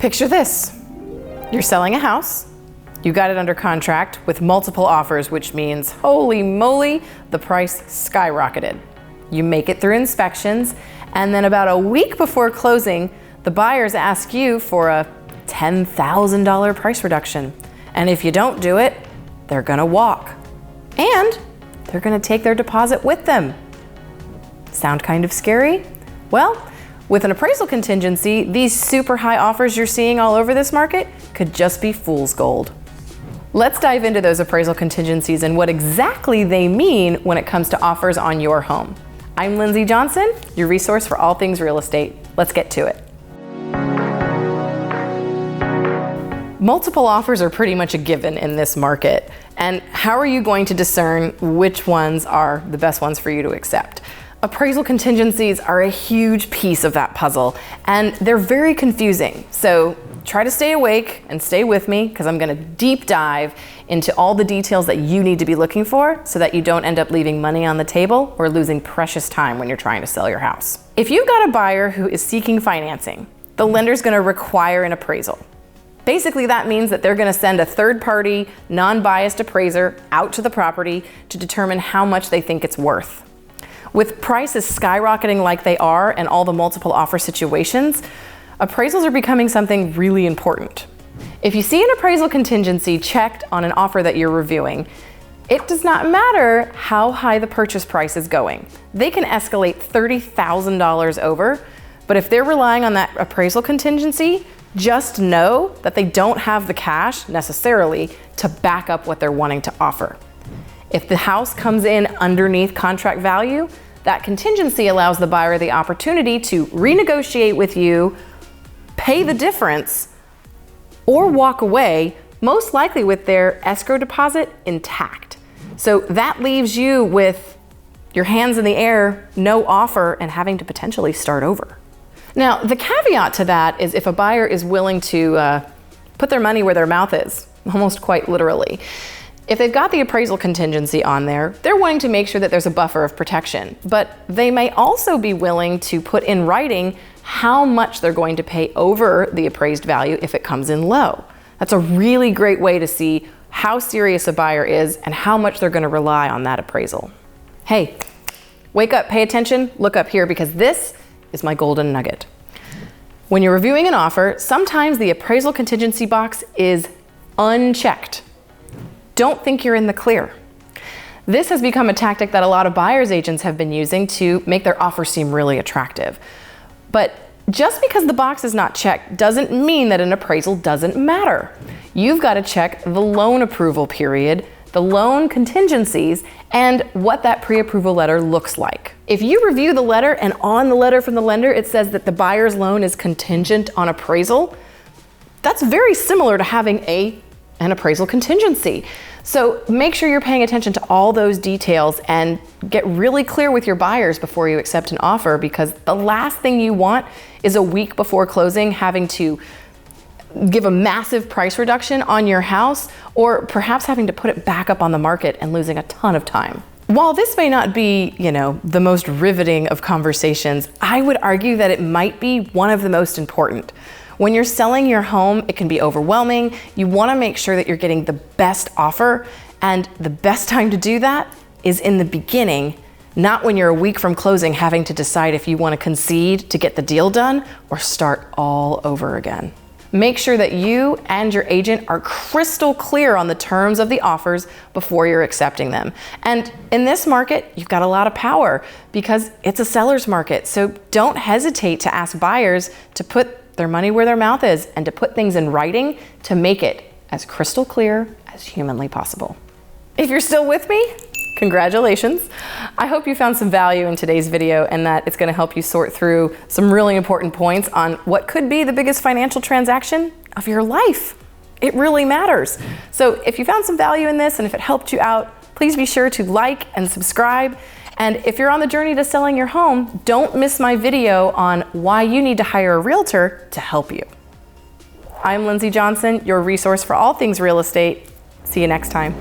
Picture this. You're selling a house. You got it under contract with multiple offers, which means, holy moly, the price skyrocketed. You make it through inspections, and then about a week before closing, the buyers ask you for a $10,000 price reduction. And if you don't do it, they're gonna walk. And they're gonna take their deposit with them. Sound kind of scary? Well, with an appraisal contingency, these super high offers you're seeing all over this market could just be fool's gold. Let's dive into those appraisal contingencies and what exactly they mean when it comes to offers on your home. I'm Lindsey Johnson, your resource for all things real estate. Let's get to it. Multiple offers are pretty much a given in this market. And how are you going to discern which ones are the best ones for you to accept? Appraisal contingencies are a huge piece of that puzzle, and they're very confusing. So try to stay awake and stay with me, because I'm going to deep dive into all the details that you need to be looking for so that you don't end up leaving money on the table or losing precious time when you're trying to sell your house. If you've got a buyer who is seeking financing, the lender's going to require an appraisal. Basically, that means that they're going to send a third-party, non-biased appraiser out to the property to determine how much they think it's worth. With prices skyrocketing like they are and all the multiple offer situations, appraisals are becoming something really important. If you see an appraisal contingency checked on an offer that you're reviewing, it does not matter how high the purchase price is going. They can escalate $30,000 over, but if they're relying on that appraisal contingency, just know that they don't have the cash necessarily to back up what they're wanting to offer. If the house comes in underneath contract value, that contingency allows the buyer the opportunity to renegotiate with you, pay the difference, or walk away, most likely with their escrow deposit intact. So that leaves you with your hands in the air, no offer, and having to potentially start over. Now, the caveat to that is if a buyer is willing to put their money where their mouth is, almost quite literally. If they've got the appraisal contingency on there, they're wanting to make sure that there's a buffer of protection, but they may also be willing to put in writing how much they're going to pay over the appraised value if it comes in low. That's a really great way to see how serious a buyer is and how much they're going to rely on that appraisal. Hey, wake up, pay attention, look up here, because this is my golden nugget. When you're reviewing an offer, sometimes the appraisal contingency box is unchecked. Don't think you're in the clear. This has become a tactic that a lot of buyer's agents have been using to make their offer seem really attractive. But just because the box is not checked doesn't mean that an appraisal doesn't matter. You've got to check the loan approval period, the loan contingencies, and what that pre-approval letter looks like. If you review the letter and on the letter from the lender it says that the buyer's loan is contingent on appraisal, that's very similar to having an appraisal contingency. So make sure you're paying attention to all those details and get really clear with your buyers before you accept an offer, because the last thing you want is a week before closing having to give a massive price reduction on your house, or perhaps having to put it back up on the market and losing a ton of time. While this may not be, the most riveting of conversations, I would argue that it might be one of the most important. When you're selling your home, it can be overwhelming. You want to make sure that you're getting the best offer, and the best time to do that is in the beginning, not when you're a week from closing having to decide if you want to concede to get the deal done or start all over again. Make sure that you and your agent are crystal clear on the terms of the offers before you're accepting them. And in this market, you've got a lot of power because it's a seller's market. So don't hesitate to ask buyers to put their money where their mouth is and to put things in writing to make it as crystal clear as humanly possible. If you're still with me, congratulations. I hope you found some value in today's video and that it's going to help you sort through some really important points on what could be the biggest financial transaction of your life. It really matters. So if you found some value in this and if it helped you out, please be sure to like and subscribe. And if you're on the journey to selling your home, don't miss my video on why you need to hire a realtor to help you. I'm Lindsey Johnson, your resource for all things real estate. See you next time.